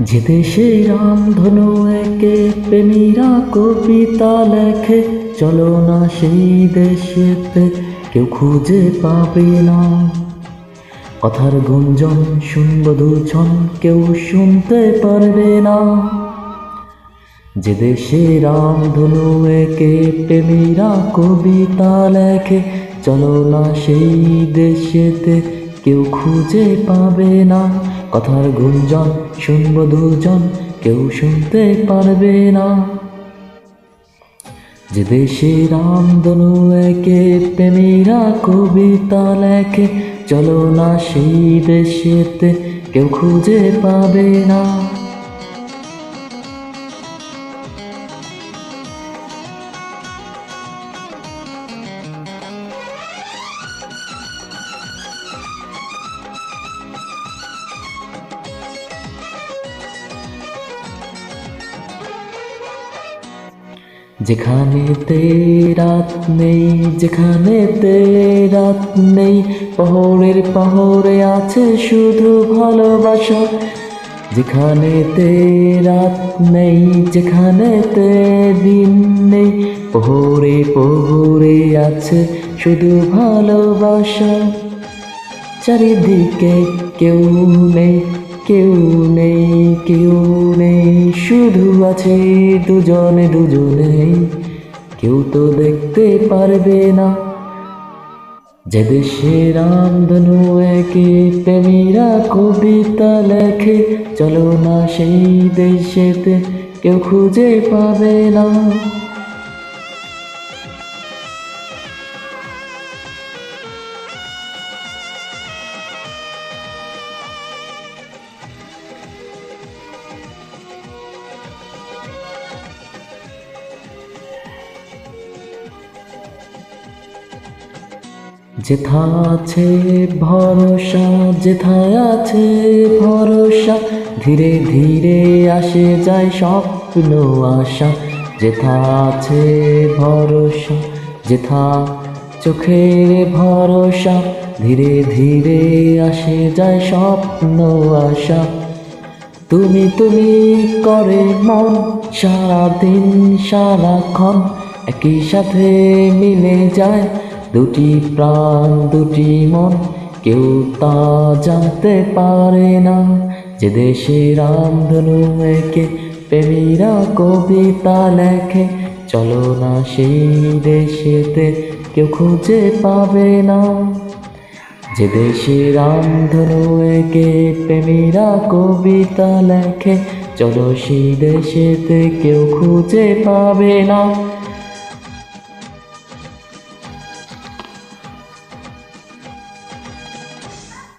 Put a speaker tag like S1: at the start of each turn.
S1: যে দেশে রামধনু এঁকে প্রেমীরা কবিতা লেখে, চলো না সেই দেশেতে কেউ খুঁজে পাবে না। কথার গুঞ্জন শুনব দুজন, কেউ শুনতে পারবে না। যে দেশে রামধনু এঁকে প্রেমীরা কবিতা লেখে, চলো না সেই দেশেতে কেউ খুঁজে পাবে না। কথার গুঞ্জন শুনব দুজন, কেউ শুনতে পারবে না। যে দেশে রামধনু এঁকে প্রেমীরা কবিতা লেখে, চলো না সেই দেশেতে কেউ খুঁজে পাবে না। যেখানেতে রাত নেই, যেখানেতে রাত নেই, পহরের পহরে আছে শুধু ভালোবাসা। যেখানেতে রাত নেই, যেখানেতে দিন নেই, পহরে পহরে আছে শুধু ভালোবাসা। চারিদিকে কেউ নেই, কেউ নেই, কেউ নেই, শুধু আছে দুজনে দুজনে, কেউ তো দেখতে পারবে না। যে দেশে রামধনু এঁকে প্রেমীরা কবিতা লেখে, চলো না সেই দেশেতে কেউ খুঁজে পাবে না। যেথা আছে ভরসা, যেথায় আছে ভরসা, ধীরে ধীরে আসে যায় স্বপ্ন আশা। যেথা আছে ভরসা, যেথা চোখের ভরসা, ধীরে ধীরে আসে যায় স্বপ্ন আশা। তুমি তুমি করে মন সারাদিন সারাক্ষণ, একই সাথে মিলে যায় দুটি প্রাণ দুটি মন, কেউ তা জানতে পারে না। যে দেশে রামধনু এঁকে প্রেমীরা কবিতা লেখে, চলো না সেই দেশেতে কেউ খুঁজে পাবে না। যে দেশে রামধনু এঁকে প্রেমীরা কবিতা লেখে, চলো সেই দেশেতে কেউ খুঁজে পাবে না।